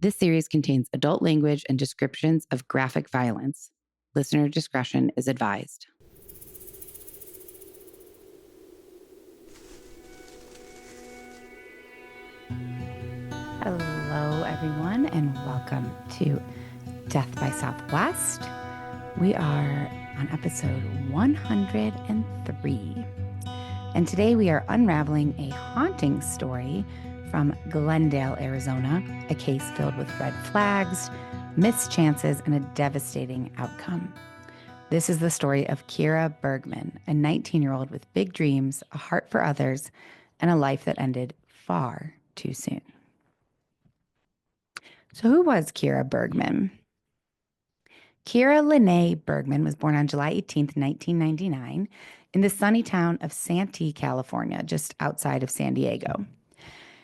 This series contains adult language and descriptions of graphic violence. Listener discretion is advised. Hello, everyone, and welcome to Death by Southwest. We are on episode 103. And today we are unraveling a haunting story from Glendale, Arizona, a case filled with red flags, missed chances, and a devastating outcome. This is the story of Kiera Bergman, a 19-year-old with big dreams, a heart for others, and a life that ended far too soon. So who was Kiera Bergman? Kiera Lene Bergman was born on July 18th, 1999, in the sunny town of Santee, California, just outside of San Diego.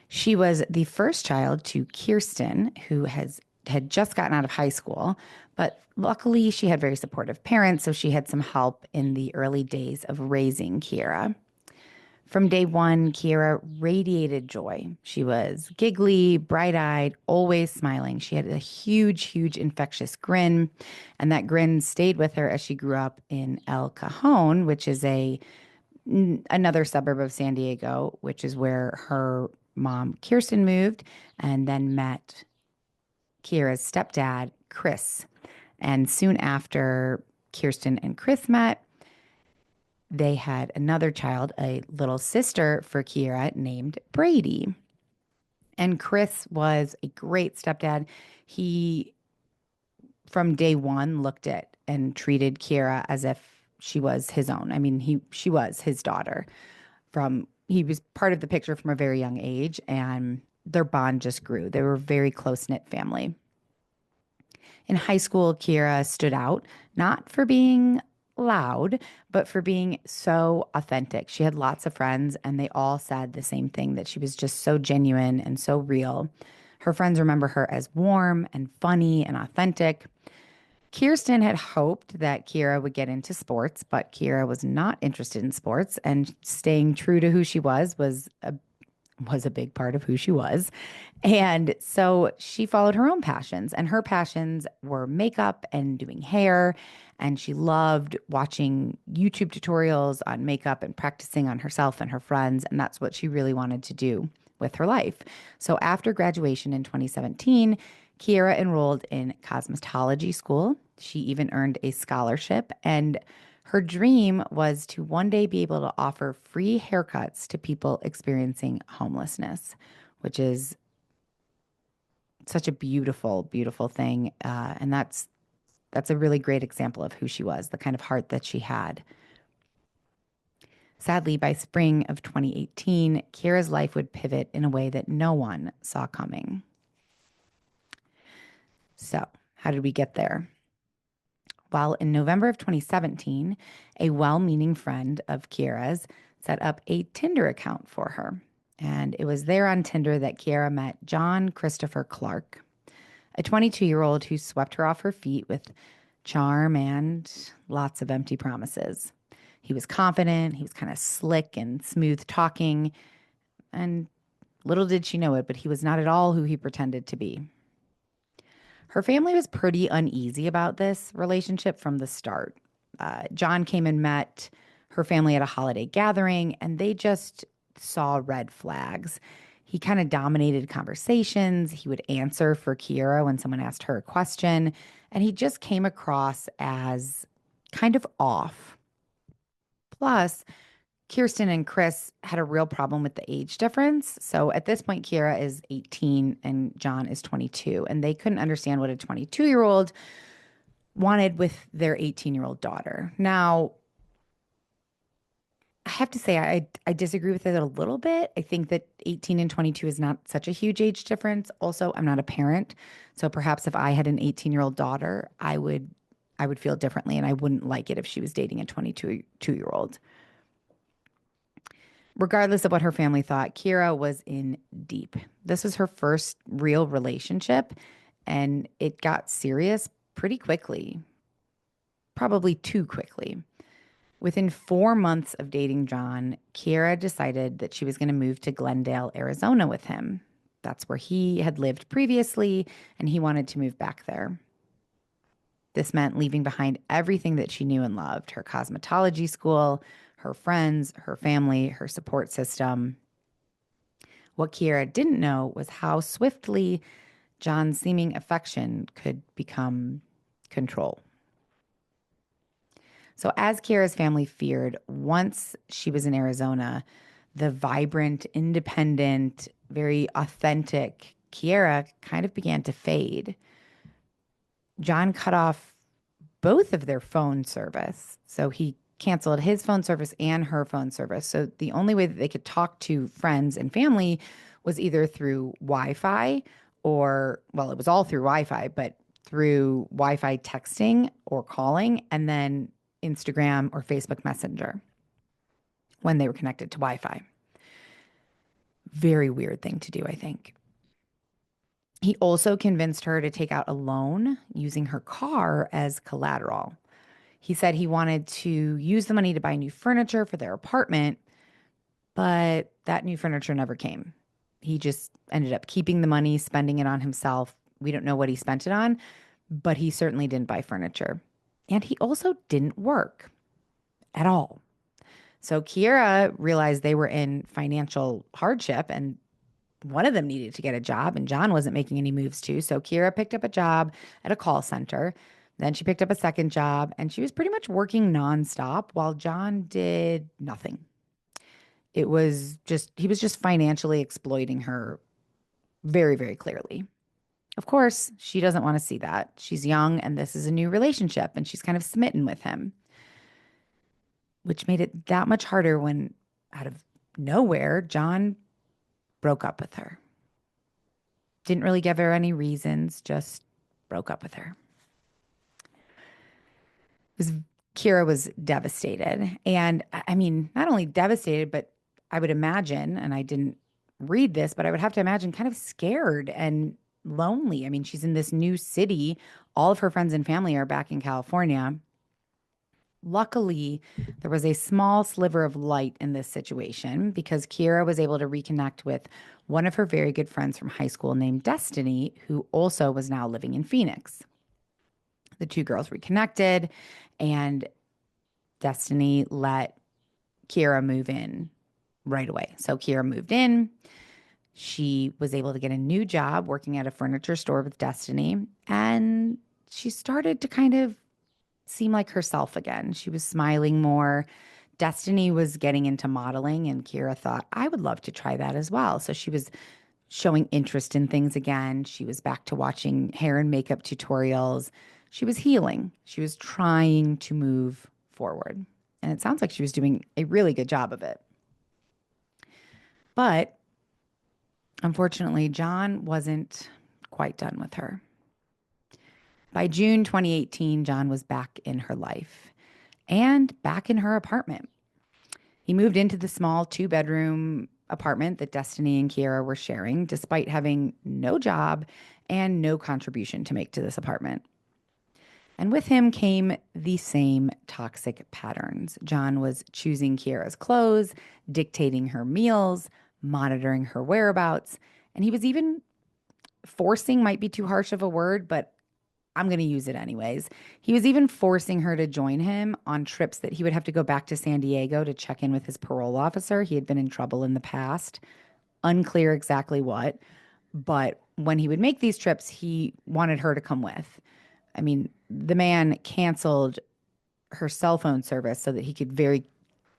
She was the first child to Kirsten, who had just gotten out of high school, but luckily she had very supportive parents, so she had some help in the early days of raising Kiera. From day one, Kiera radiated joy. She was giggly, bright-eyed, always smiling. She had a huge, infectious grin, and that grin stayed with her as she grew up in El Cajon, which is another suburb of San Diego, which is where her mom, Kirsten, moved and then met Kiera's stepdad, Chris. And soon after Kirsten and Chris met, they had another child, a little sister for Kiera named Brady. And Chris was a great stepdad. He, from day one, looked at and treated Kiera as if she was his own. I mean, she was his daughter. He was part of the picture from a very young age, and their bond just grew. They were a very close-knit family. In high school, Kiera stood out, not for being loud, but for being so authentic. She had lots of friends, and they all said the same thing, that she was just so genuine and so real. Her friends remember her as warm and funny and authentic. Kirsten had hoped that Kiera would get into sports, but Kiera was not interested in sports, and staying true to who she was a big part of who she was. And so she followed her own passions, and her passions were makeup and doing hair. And she loved watching YouTube tutorials on makeup and practicing on herself and her friends. And that's what she really wanted to do with her life. So after graduation in 2017, Kiera enrolled in cosmetology school. She even earned a scholarship, and her dream was to one day be able to offer free haircuts to people experiencing homelessness, which is such a beautiful, beautiful thing. And that's a really great example of who she was, the kind of heart that she had. Sadly, by spring of 2018, Kiera's life would pivot in a way that no one saw coming. So, how did we get there? Well, in November of 2017, a well-meaning friend of Kiera's set up a Tinder account for her. And it was there on Tinder that Kiera met John Christopher Clark, a 22-year-old who swept her off her feet with charm and lots of empty promises. He was confident, he was kind of slick and smooth talking, and little did she know it, but he was not at all who he pretended to be. Her family was pretty uneasy about this relationship from the start. John came and met her family at a holiday gathering, and they just saw red flags. He kind of dominated conversations. He would answer for Kiera when someone asked her a question, and he just came across as kind of off. Plus, Kirsten and Chris had a real problem with the age difference. So at this point, Kiera is 18 and John is 22, and they couldn't understand what a 22-year-old wanted with their 18-year-old daughter. Now, I have to say, I disagree with it a little bit. I think that 18 and 22 is not such a huge age difference. Also, I'm not a parent, so perhaps if I had an 18-year-old daughter, I would feel differently, and I wouldn't like it if she was dating a 22-year-old. Regardless of what her family thought, Kiera was in deep. This was her first real relationship, and it got serious pretty quickly, probably too quickly. Within 4 months of dating John, Kiera decided that she was going to move to Glendale, Arizona with him. That's where he had lived previously, and he wanted to move back there. This meant leaving behind everything that she knew and loved: her cosmetology school, her friends, her family, her support system. What Kiera didn't know was how swiftly John's seeming affection could become control. So, as Kiera's family feared, once she was in Arizona, the vibrant, independent, very authentic Kiera kind of began to fade. John cut off both of their phone service. So he canceled his phone service and her phone service. So the only way that they could talk to friends and family was either through Wi-Fi or, well, it was all through Wi-Fi, but through Wi-Fi texting or calling, and then Instagram or Facebook Messenger when they were connected to Wi-Fi. Very weird thing to do, I think. He also convinced her to take out a loan using her car as collateral. He said he wanted to use the money to buy new furniture for their apartment, but that new furniture never came. He just ended up keeping the money, spending it on himself. We don't know what he spent it on, but he certainly didn't buy furniture. And he also didn't work at all. So Kiera realized they were in financial hardship, and one of them needed to get a job, and John wasn't making any moves too. So Kiera picked up a job at a call center. Then she picked up a second job, and she was pretty much working nonstop while John did nothing. He was just financially exploiting her very, very clearly. Of course, she doesn't want to see that. She's young, and this is a new relationship, and she's kind of smitten with him, which made it that much harder when, out of nowhere, John broke up with her. Didn't really give her any reasons, just broke up with her. Kiera was devastated. And I mean, not only devastated, but I would imagine, and I didn't read this, but I would have to imagine kind of scared and lonely. I mean, she's in this new city. All of her friends and family are back in California. Luckily, there was a small sliver of light in this situation because Kiera was able to reconnect with one of her very good friends from high school named Destiny, who also was now living in Phoenix. The two girls reconnected, and Destiny let Kiera move in right away. So Kiera moved in. She was able to get a new job working at a furniture store with Destiny, and she started to kind of seem like herself again. She was smiling more. Destiny was getting into modeling, and Kiera thought, I would love to try that as well. So she was showing interest in things again. She was back to watching hair and makeup tutorials. She was healing. She was trying to move forward. And it sounds like she was doing a really good job of it. But unfortunately, John wasn't quite done with her. By June 2018, John was back in her life and back in her apartment. He moved into the small 2-bedroom apartment that Destiny and Kiera were sharing, despite having no job and no contribution to make to this apartment. And with him came the same toxic patterns. John was choosing Kiera's clothes, dictating her meals, monitoring her whereabouts, and he was even forcing, might be too harsh of a word, but I'm going to use it anyways. He was even forcing her to join him on trips that he would have to go back to San Diego to check in with his parole officer. He had been in trouble in the past. Unclear exactly what. But when he would make these trips, he wanted her to come with. I mean, the man canceled her cell phone service so that he could very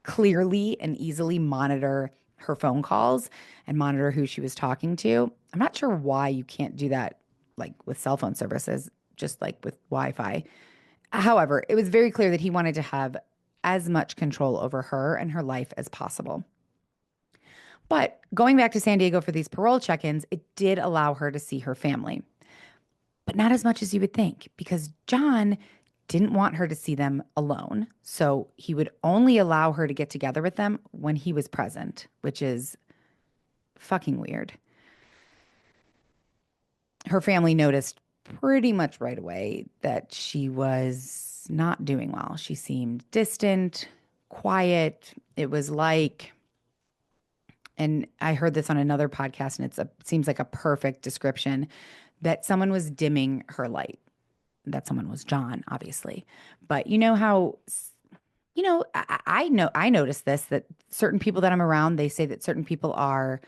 clearly and easily monitor her phone calls and monitor who she was talking to. I'm not sure why you can't do that like with cell phone services, just like with Wi-Fi. However, it was very clear that he wanted to have as much control over her and her life as possible. But going back to San Diego for these parole check-ins, it did allow her to see her family. But not as much as you would think, because John didn't want her to see them alone. So he would only allow her to get together with them when he was present, which is fucking weird. Her family noticed pretty much right away that she was not doing well. She seemed distant, quiet. It was like and I heard this on another podcast, and it seems like a perfect description, that someone was dimming her light. That someone was John, obviously. But you know how, I noticed this, that certain people that I'm around, they say that certain people are,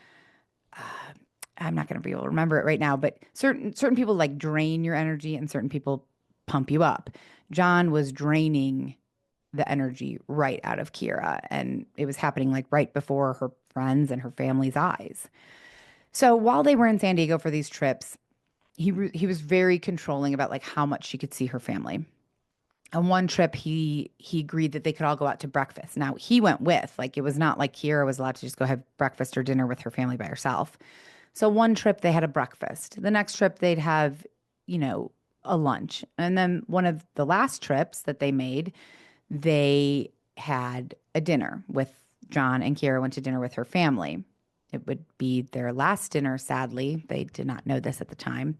I'm not going to be able to remember it right now, but certain people like drain your energy and certain people pump you up. John was draining the energy right out of Kiera, and it was happening like right before her friends and her family's eyes. So while they were in San Diego for these trips, he was very controlling about like how much she could see her family. On one trip, he agreed that they could all go out to breakfast. Now he went with, like, it was not like Kiera was allowed to just go have breakfast or dinner with her family by herself. So one trip they had a breakfast. The next trip they'd have, you know, a lunch. And then one of the last trips that they made, they had a dinner with John, and Kiera went to dinner with her family. It would be their last dinner, sadly. They did not know this at the time.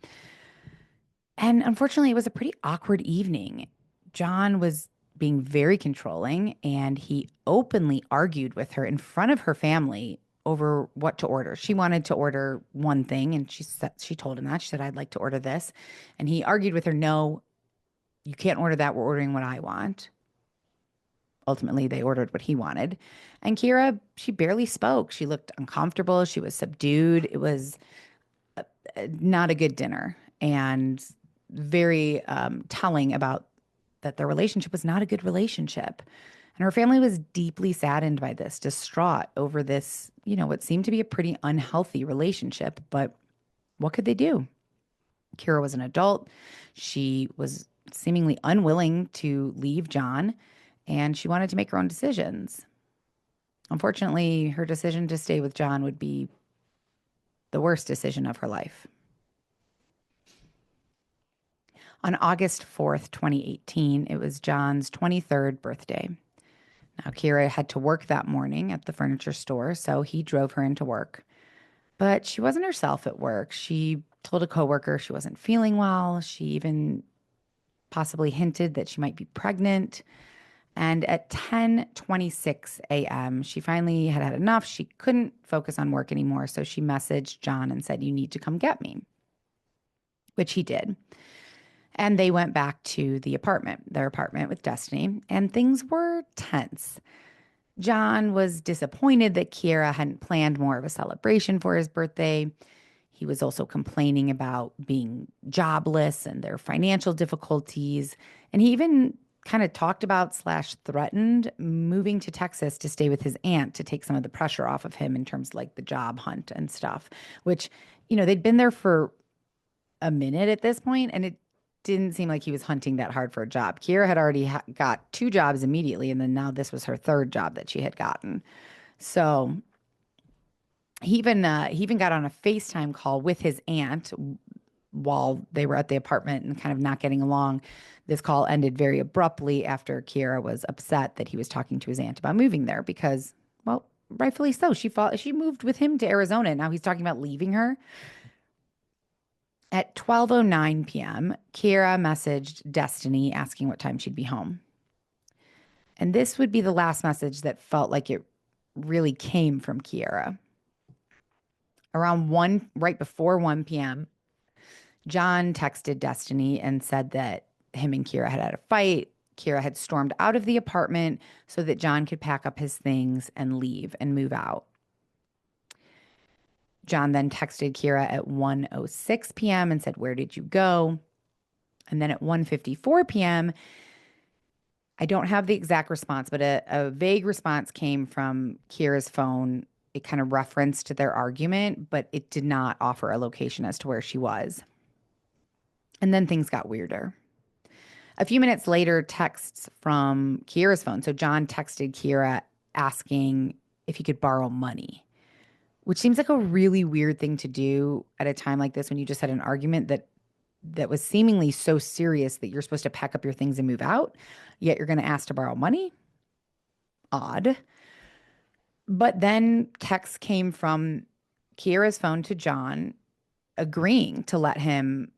And unfortunately, it was a pretty awkward evening. John was being very controlling, and he openly argued with her in front of her family over what to order. She wanted to order one thing, and she told him that. She said, "I'd like to order this." And he argued with her, "No, you can't order that. We're ordering what I want." Ultimately, they ordered what he wanted. And Kiera, she barely spoke. She looked uncomfortable. She was subdued. It was not a good dinner, and very telling about that their relationship was not a good relationship. And her family was deeply saddened by this, distraught over this, what seemed to be a pretty unhealthy relationship. But what could they do? Kiera was an adult. She was seemingly unwilling to leave John, and she wanted to make her own decisions. Unfortunately, her decision to stay with John would be the worst decision of her life. On August 4th, 2018, it was John's 23rd birthday. Now, Kiera had to work that morning at the furniture store, so he drove her into work. But she wasn't herself at work. She told a coworker she wasn't feeling well. She even possibly hinted that she might be pregnant. And at 10:26 a.m., she finally had had enough. She couldn't focus on work anymore, so she messaged John and said, "You need to come get me," which he did. And they went back to their apartment with Destiny, and things were tense. John was disappointed that Kiera hadn't planned more of a celebration for his birthday. He was also complaining about being jobless and their financial difficulties. And he even kind of talked about / threatened moving to Texas to stay with his aunt to take some of the pressure off of him in terms of like the job hunt and stuff, which, they'd been there for a minute at this point, and it didn't seem like he was hunting that hard for a job. Kiera had already got 2 jobs immediately, and then now this was her 3rd job that she had gotten. So he even got on a FaceTime call with his aunt while they were at the apartment and kind of not getting along. This call ended very abruptly after Kiera was upset that he was talking to his aunt about moving there because, well, rightfully so. She moved with him to Arizona. Now he's talking about leaving her. At 12:09 p.m., Kiera messaged Destiny asking what time she'd be home. And this would be the last message that felt like it really came from Kiera. Right before 1 p.m., John texted Destiny and said that him and Kiera had a fight. Kiera had stormed out of the apartment so that John could pack up his things and leave and move out. John then texted Kiera at 1:06 p.m. and said, "Where did you go?" And then at 1:54 p.m., I don't have the exact response, but a vague response came from Kiera's phone. It kind of referenced their argument, but it did not offer a location as to where she was. And then things got weirder. A few minutes later, texts from Kiera's phone. So John texted Kiera asking if he could borrow money, which seems like a really weird thing to do at a time like this when you just had an argument that was seemingly so serious that you're supposed to pack up your things and move out, yet you're going to ask to borrow money. Odd. But then texts came from Kiera's phone to John agreeing to let him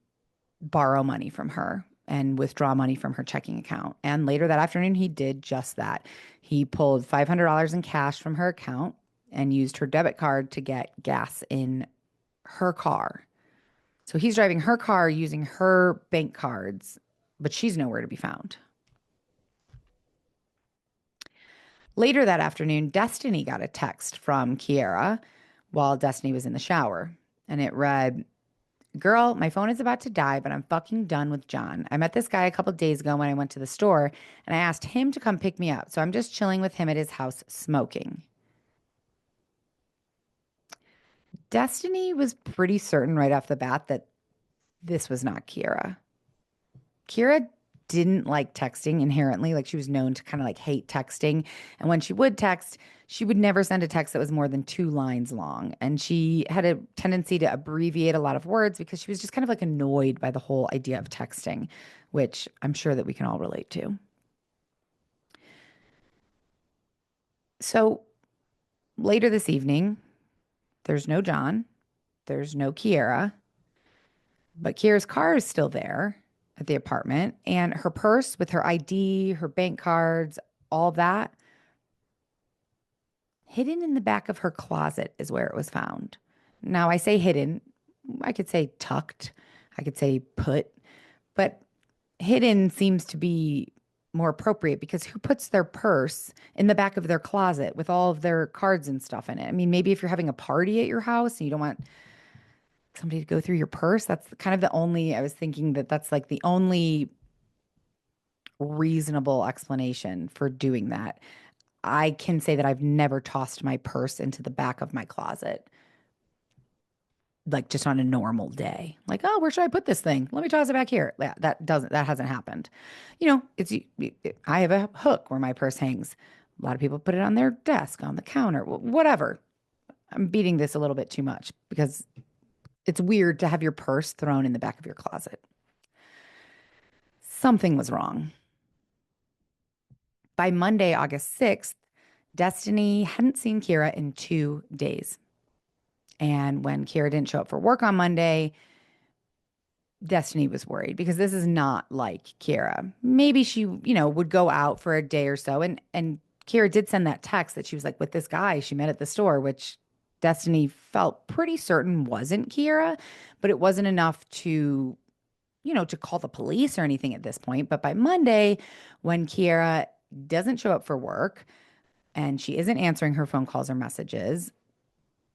borrow money from her and withdraw money from her checking account. And later that afternoon, he did just that. He pulled $500 in cash from her account and used her debit card to get gas in her car. So he's driving her car using her bank cards, but she's nowhere to be found. Later that afternoon, Destiny got a text from Kiera while Destiny was in the shower. And it read, "Girl, my phone is about to die, but I'm fucking done with John. I met this guy a couple days ago when I went to the store, and I asked him to come pick me up. So I'm just chilling with him at his house smoking." Destiny was pretty certain right off the bat that this was not Kiera. Kiera didn't like texting inherently. Like, she was known to kind of like hate texting. And when she would text, she would never send a text that was more than 2 lines long. And she had a tendency to abbreviate a lot of words because she was just kind of like annoyed by the whole idea of texting, which I'm sure that we can all relate to. So later this evening, there's no John, there's no Kiera, but Kiera's car is still there at the apartment, and her purse with her ID, her bank cards, all that, hidden in the back of her closet is where it was found. Now, I say hidden, I could say tucked, I could say put, but hidden seems to be more appropriate because who puts their purse in the back of their closet with all of their cards and stuff in it? I mean, maybe if you're having a party at your house and you don't want somebody to go through your purse, that's kind of the only, I was thinking that that's like the only reasonable explanation for doing that. I can say that I've never tossed my purse into the back of my closet, like just on a normal day. Like, oh, where should I put this thing? Let me toss it back here. Yeah, that hasn't happened. You know, I have a hook where my purse hangs. A lot of people put it on their desk, on the counter, whatever. I'm beating this a little bit too much because it's weird to have your purse thrown in the back of your closet. Something was wrong. By Monday, August 6th, Destiny hadn't seen Kiera in 2 days. And when Kiera didn't show up for work on Monday, Destiny was worried because this is not like Kiera. Maybe she, would go out for a day or so. And Kiera did send that text that she was like with this guy she met at the store, which Destiny felt pretty certain wasn't Kiera, but it wasn't enough to, to call the police or anything at this point. But by Monday, when Kiera doesn't show up for work and she isn't answering her phone calls or messages,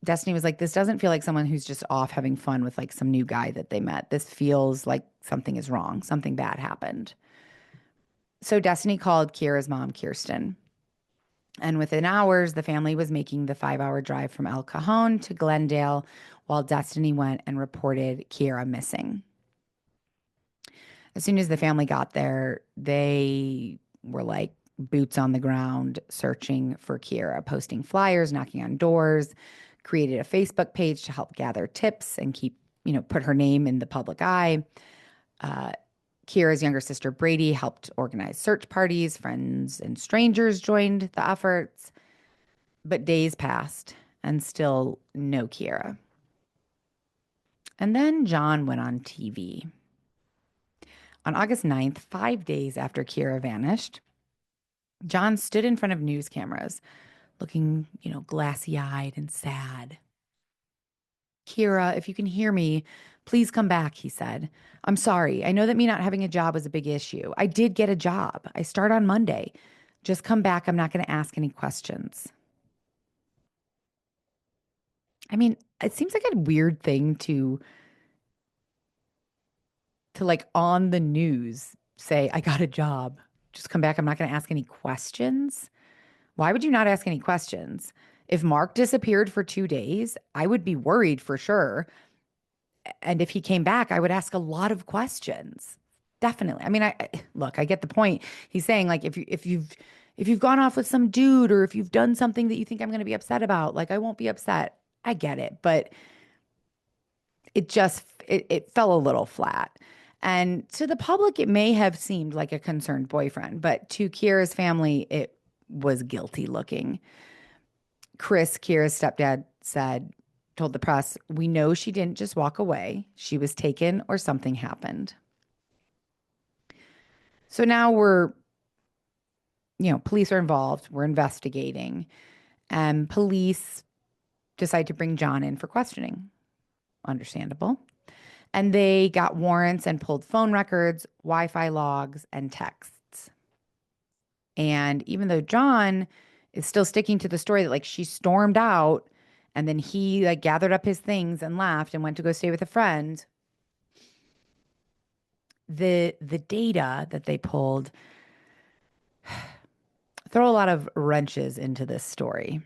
Destiny was like, this doesn't feel like someone who's just off having fun with like some new guy that they met. This feels like something is wrong. Something bad happened. So Destiny called Kiera's mom, Kirsten. And within hours, the family was making the 5-hour drive from El Cajon to Glendale while Destiny went and reported Kiera missing. As soon as the family got there, they were like boots on the ground searching for Kiera, posting flyers, knocking on doors, created a Facebook page to help gather tips and keep, put her name in the public eye. Kiera's younger sister, Brady, helped organize search parties. Friends and strangers joined the efforts. But days passed and still no Kiera. And then John went on TV. On August 9th, 5 days after Kiera vanished, John stood in front of news cameras, looking, glassy-eyed and sad. "Kiera, if you can hear me, please come back," he said. "I'm sorry. I know that me not having a job was a big issue. I did get a job. I start on Monday. Just come back. I'm not going to ask any questions." I mean, it seems like a weird thing to like on the news say, "I got a job. Just come back. I'm not going to ask any questions." Why would you not ask any questions? If Mark disappeared for 2 days, I would be worried for sure. And if he came back, I would ask a lot of questions. Definitely. I mean, look, I get the point. He's saying like if you've gone off with some dude or if you've done something that you think I'm going to be upset about, like I won't be upset. I get it, but it fell a little flat. And to the public, it may have seemed like a concerned boyfriend, but to Kiera's family, it was guilty looking. Chris, Kiera's stepdad, told the press, "We know she didn't just walk away. She was taken or something happened." So now police are involved. We're investigating. And police decide to bring John in for questioning. Understandable. And they got warrants and pulled phone records, Wi-Fi logs, and texts. And even though John is still sticking to the story that like she stormed out and then he like gathered up his things and left and went to go stay with a friend, the data that they pulled throw a lot of wrenches into this story.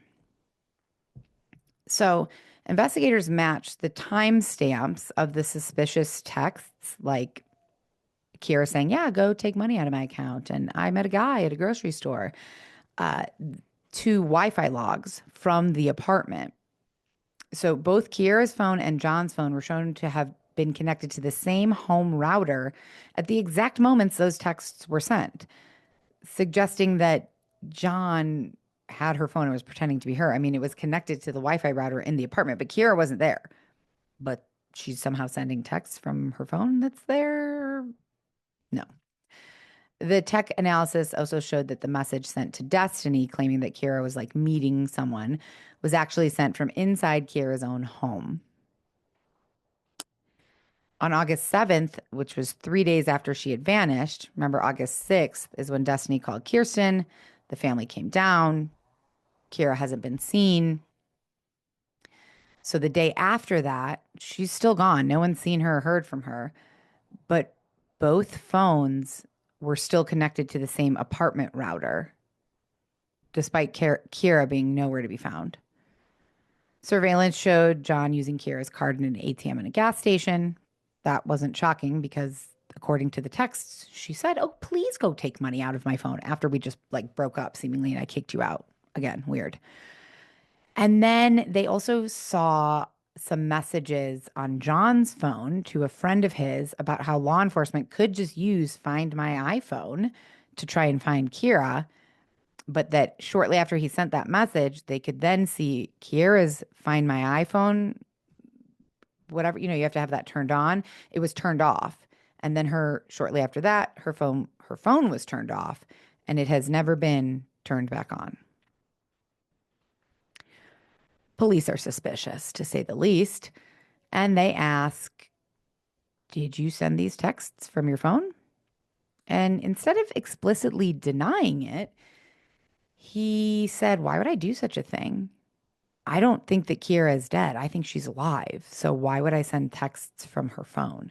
So investigators matched the timestamps of the suspicious texts, like Kiera saying, "Yeah, go take money out of my account," and "I met a guy at a grocery store," uh, to Wi-Fi logs from the apartment. So both Kiera's phone and John's phone were shown to have been connected to the same home router at the exact moments those texts were sent, suggesting that John had her phone and was pretending to be her. I mean, it was connected to the Wi-Fi router in the apartment, but Kiera wasn't there. But she's somehow sending texts from her phone that's there. No. The tech analysis also showed that the message sent to Destiny, claiming that Kiera was like meeting someone, was actually sent from inside Kiera's own home. On August 7th, which was 3 days after she had vanished, remember August 6th is when Destiny called Kirsten. The family came down. Kiera hasn't been seen. So the day after that, she's still gone. No one's seen her or heard from her. But both phones were still connected to the same apartment router, despite Kiera being nowhere to be found. Surveillance showed John using Kiera's card in an ATM in a gas station. That wasn't shocking because, according to the texts, she said, "Oh, please go take money out of my phone," after we just like broke up seemingly and I kicked you out. Again, weird. And then they also saw some messages on John's phone to a friend of his about how law enforcement could just use Find My iPhone to try and find Kiera, but that shortly after he sent that message, they could then see Kiera's Find My iPhone, whatever, you have to have that turned on. It was turned off. And then shortly after that, her phone was turned off, and it has never been turned back on. Police are suspicious, to say the least, and they ask, "Did you send these texts from your phone?" And instead of explicitly denying it, he said, "Why would I do such a thing? I don't think that Kiera is dead. I think she's alive. So why would I send texts from her phone?"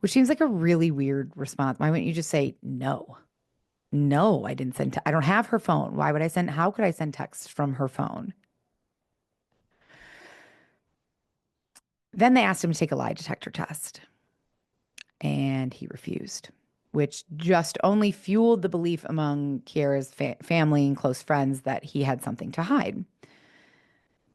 Which seems like a really weird response. Why wouldn't you just say, "No, no, I didn't send, I don't have her phone. How could I send texts from her phone?" Then they asked him to take a lie detector test, and he refused, which just only fueled the belief among Kiera's family and close friends that he had something to hide.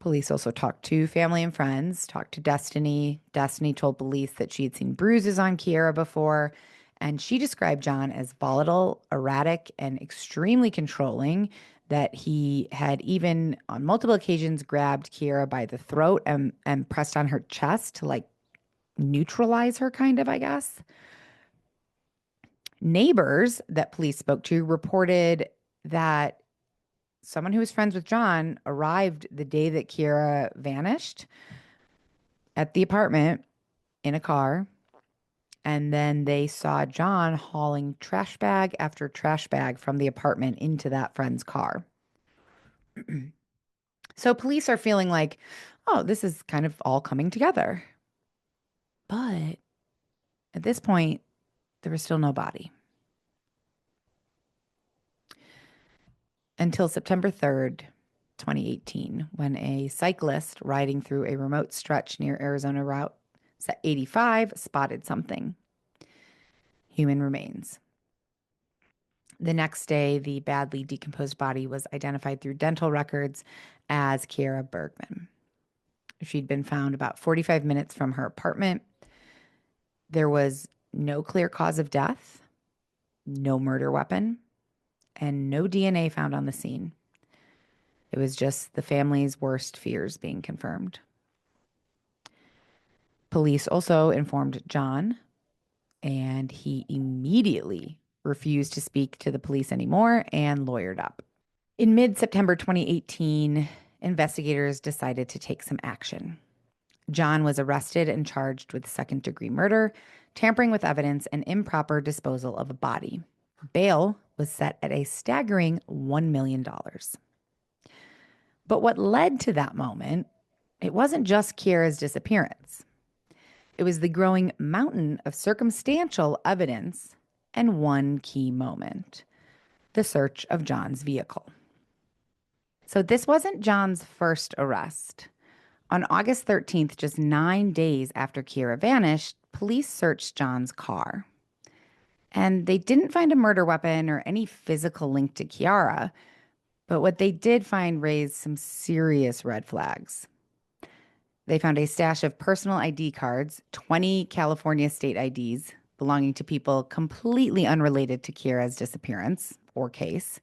Police also talked to family and friends, talked to Destiny. Destiny told police that she had seen bruises on Kiera before, and she described John as volatile, erratic, and extremely controlling, that he had even on multiple occasions grabbed Kiera by the throat and pressed on her chest to like neutralize her, kind of, I guess. Neighbors that police spoke to reported that someone who was friends with John arrived the day that Kiera vanished at the apartment in a car. And then they saw John hauling trash bag after trash bag from the apartment into that friend's car. So police are feeling like, oh, this is kind of all coming together. But at this point, there was still no body. Until September 3rd, 2018, when a cyclist riding through a remote stretch near Arizona Route 85 spotted something. Human remains. The next day, the badly decomposed body was identified through dental records as Kiera Bergman. She'd been found about 45 minutes from her apartment. There was no clear cause of death, no murder weapon, and no DNA found on the scene. It was just the family's worst fears being confirmed. Police also informed John, and he immediately refused to speak to the police anymore and lawyered up. In mid-September 2018, investigators decided to take some action. John was arrested and charged with second-degree murder, tampering with evidence, and improper disposal of a body. Bail was set at a staggering $1 million. But what led to that moment, it wasn't just Kiera's disappearance. It was the growing mountain of circumstantial evidence and one key moment, the search of John's vehicle. So this wasn't John's first arrest. On August 13th, just 9 days after Kiera vanished, police searched John's car. And they didn't find a murder weapon or any physical link to Kiera, but what they did find raised some serious red flags. They found a stash of personal ID cards, 20 California state IDs belonging to people completely unrelated to Kiera's disappearance or case,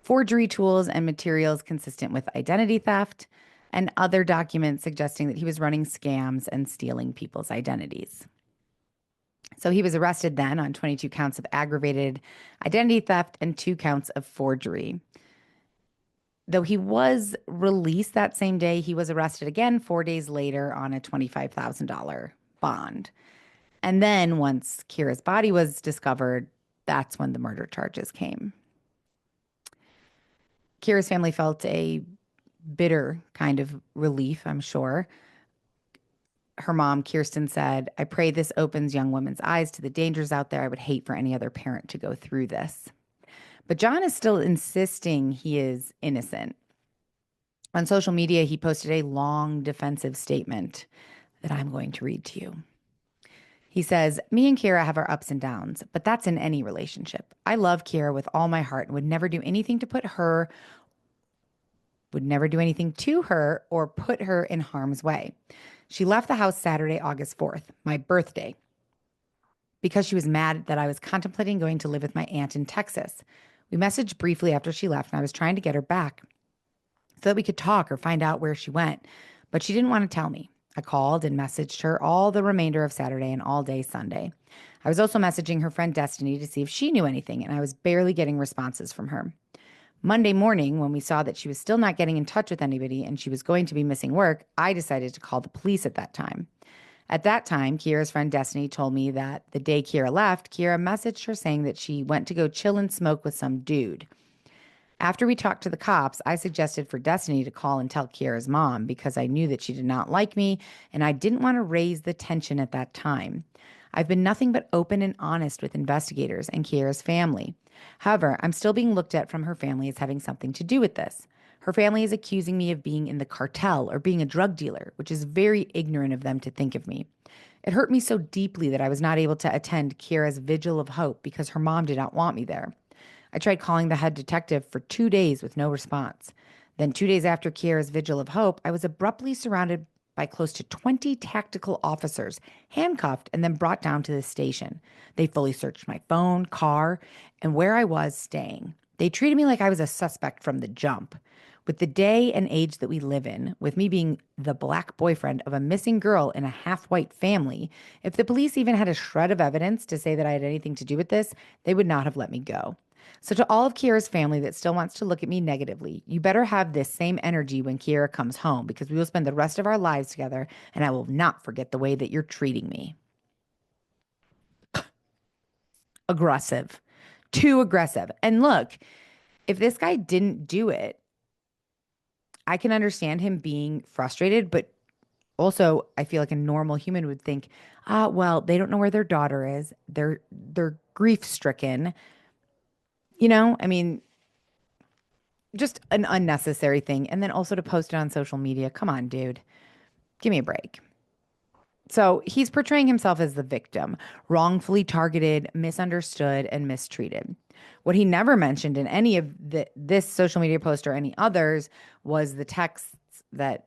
forgery tools and materials consistent with identity theft, and other documents suggesting that he was running scams and stealing people's identities. So he was arrested then on 22 counts of aggravated identity theft and 2 counts of forgery. Though he was released that same day, he was arrested again 4 days later on a $25,000 bond. And then once Kiera's body was discovered, that's when the murder charges came. Kiera's family felt a bitter kind of relief, I'm sure. Her mom, Kirsten, said, "I pray this opens young women's eyes to the dangers out there. I would hate for any other parent to go through this." But John is still insisting he is innocent. On social media, he posted a long defensive statement that I'm going to read to you. He says, "Me and Kiera have our ups and downs, but that's in any relationship. I love Kiera with all my heart and would never do anything to her or put her in harm's way. She left the house Saturday, August 4th, my birthday, because she was mad that I was contemplating going to live with my aunt in Texas. We messaged briefly after she left, and I was trying to get her back so that we could talk or find out where she went, but she didn't want to tell me. I called and messaged her all the remainder of Saturday and all day Sunday. I was also messaging her friend Destiny to see if she knew anything, and I was barely getting responses from her. Monday morning, when we saw that she was still not getting in touch with anybody and she was going to be missing work, I decided to call the police at that time. At that time, Kiera's friend Destiny told me that the day Kiera left, Kiera messaged her saying that she went to go chill and smoke with some dude. After we talked to the cops, I suggested for Destiny to call and tell Kiera's mom because I knew that she did not like me and I didn't want to raise the tension at that time. I've been nothing but open and honest with investigators and Kiera's family. However, I'm still being looked at from her family as having something to do with this. Her family is accusing me of being in the cartel or being a drug dealer, which is very ignorant of them to think of me. It hurt me so deeply that I was not able to attend Kiera's Vigil of Hope because her mom did not want me there. I tried calling the head detective for 2 days with no response. Then 2 days after Kiera's Vigil of Hope, I was abruptly surrounded by close to 20 tactical officers, handcuffed and then brought down to the station. They fully searched my phone, car, and where I was staying. They treated me like I was a suspect from the jump. With the day and age that we live in, with me being the black boyfriend of a missing girl in a half-white family, if the police even had a shred of evidence to say that I had anything to do with this, they would not have let me go. So to all of Kiera's family that still wants to look at me negatively, you better have this same energy when Kiera comes home because we will spend the rest of our lives together and I will not forget the way that you're treating me." Aggressive. Too aggressive. And look, if this guy didn't do it, I can understand him being frustrated, but also I feel like a normal human would think, well, they don't know where their daughter is. They're grief-stricken. I mean, just an unnecessary thing. And then also to post it on social media. Come on, dude. Give me a break. So he's portraying himself as the victim, wrongfully targeted, misunderstood, and mistreated. What he never mentioned in any of this social media post or any others was the texts that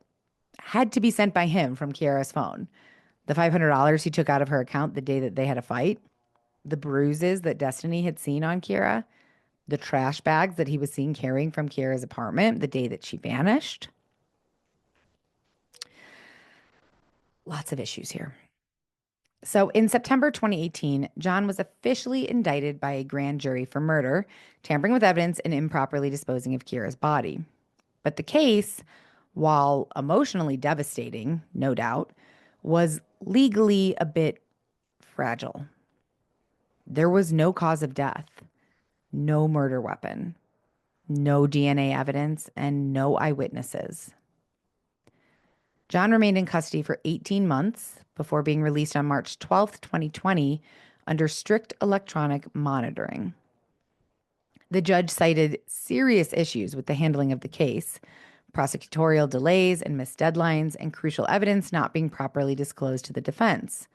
had to be sent by him from Kiera's phone. The $500 he took out of her account the day that they had a fight, the bruises that Destiny had seen on Kiera, the trash bags that he was seen carrying from Kiera's apartment the day that she vanished. Lots of issues here. So in September 2018, John was officially indicted by a grand jury for murder, tampering with evidence, and improperly disposing of Kiera's body. But the case, while emotionally devastating, no doubt, was legally a bit fragile. There was no cause of death, no murder weapon, no DNA evidence, and no eyewitnesses. John remained in custody for 18 months before being released on March 12th, 2020, under strict electronic monitoring. The judge cited serious issues with the handling of the case, prosecutorial delays and missed deadlines, and crucial evidence not being properly disclosed to the defense.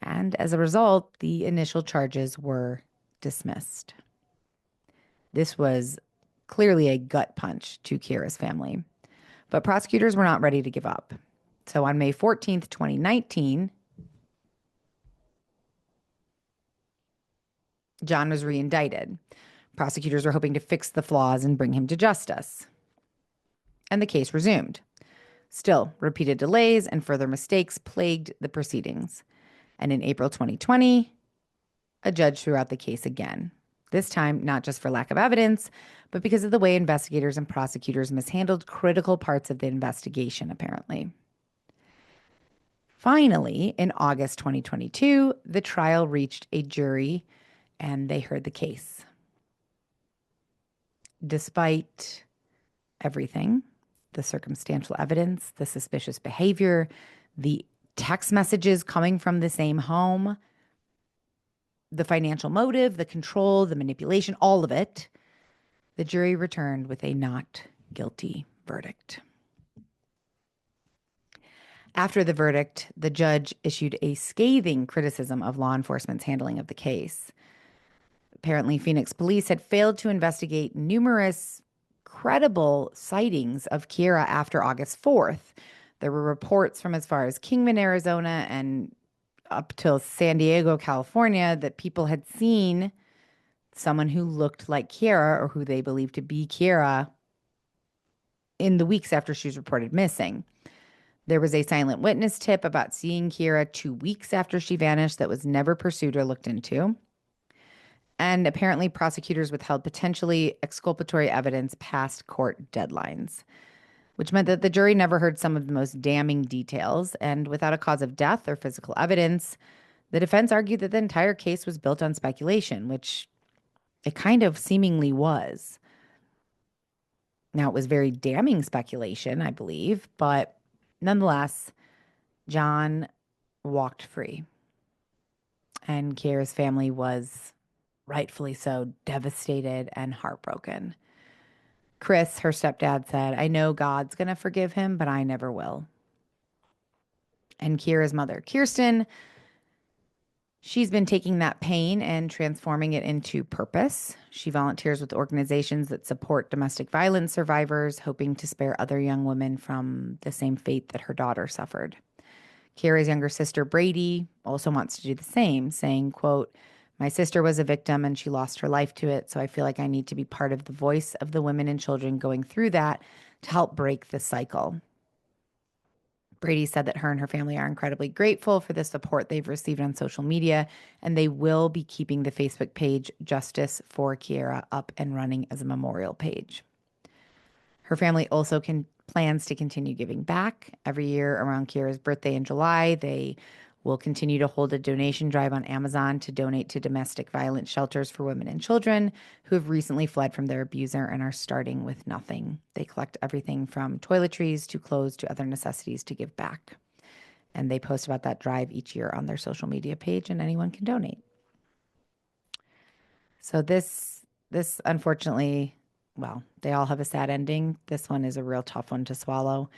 And as a result, the initial charges were dismissed. This was clearly a gut punch to Kiera's family, but prosecutors were not ready to give up. So on May 14th, 2019, John was reindicted. Prosecutors were hoping to fix the flaws and bring him to justice. And the case resumed. Still, repeated delays and further mistakes plagued the proceedings. And in April 2020, a judge threw out the case again. This time, not just for lack of evidence, but because of the way investigators and prosecutors mishandled critical parts of the investigation, apparently. Finally, in August 2022, the trial reached a jury and they heard the case. Despite everything, the circumstantial evidence, the suspicious behavior, the text messages coming from the same home, the financial motive, the control, the manipulation, all of it, the jury returned with a not guilty verdict. After the verdict, the judge issued a scathing criticism of law enforcement's handling of the case. Apparently, Phoenix police had failed to investigate numerous credible sightings of Kiera after August 4th. There were reports from as far as Kingman, Arizona, and up till San Diego, California, that people had seen someone who looked like Kiera or who they believed to be Kiera in the weeks after she was reported missing. There was a silent witness tip about seeing Kiera 2 weeks after she vanished that was never pursued or looked into. And apparently prosecutors withheld potentially exculpatory evidence past court deadlines, which meant that the jury never heard some of the most damning details. And without a cause of death or physical evidence, the defense argued that the entire case was built on speculation, which it kind of seemingly was. Now, it was very damning speculation, I believe, but nonetheless, John walked free. And Kiera's family was rightfully so devastated and heartbroken. Chris, her stepdad, said, "I know God's going to forgive him, but I never will." And Kiera's mother, Kirsten, she's been taking that pain and transforming it into purpose. She volunteers with organizations that support domestic violence survivors, hoping to spare other young women from the same fate that her daughter suffered. Kiera's younger sister, Brady, also wants to do the same, saying, quote, "My sister was a victim and she lost her life to it, so I feel like I need to be part of the voice of the women and children going through that to help break the cycle." Brady said that her and her family are incredibly grateful for the support they've received on social media, and they will be keeping the Facebook page Justice for Kiera up and running as a memorial page. Her family also plans to continue giving back. Every year around Kiera's birthday in July, they will continue to hold a donation drive on Amazon to donate to domestic violence shelters for women and children who have recently fled from their abuser and are starting with nothing. They collect everything from toiletries to clothes to other necessities to give back. And they post about that drive each year on their social media page, and anyone can donate. So this unfortunately, well, they all have a sad ending. This one is a real tough one to swallow.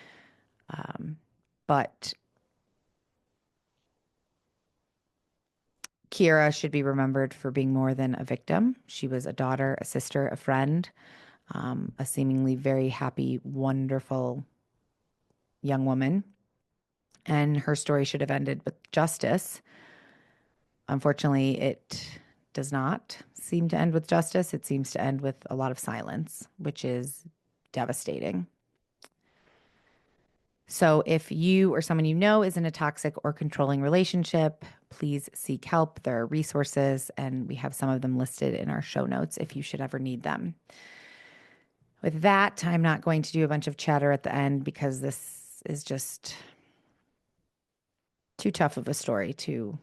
But Kiera should be remembered for being more than a victim. She was a daughter, a sister, a friend, a seemingly very happy, wonderful young woman. And her story should have ended with justice. Unfortunately, it does not seem to end with justice. It seems to end with a lot of silence, which is devastating. So if you or someone you know is in a toxic or controlling relationship, please seek help. There are resources, and we have some of them listed in our show notes if you should ever need them. With that, I'm not going to do a bunch of chatter at the end because this is just too tough of a story to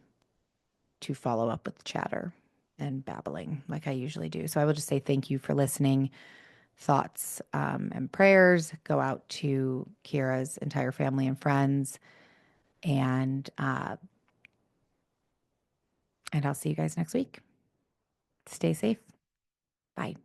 follow up with chatter and babbling like I usually do. So I will just say thank you for listening. Thoughts and prayers go out to Kiera's entire family and friends. And I'll see you guys next week. Stay safe. Bye.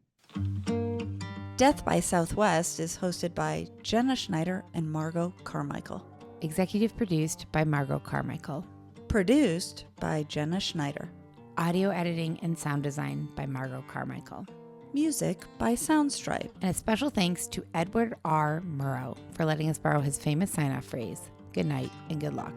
Death by Southwest is hosted by Jenna Schneider and Margot Carmichael. Executive produced by Margot Carmichael. Produced by Jenna Schneider. Audio editing and sound design by Margot Carmichael. Music by Soundstripe. And a special thanks to Edward R. Murrow for letting us borrow his famous sign-off phrase, good night and good luck.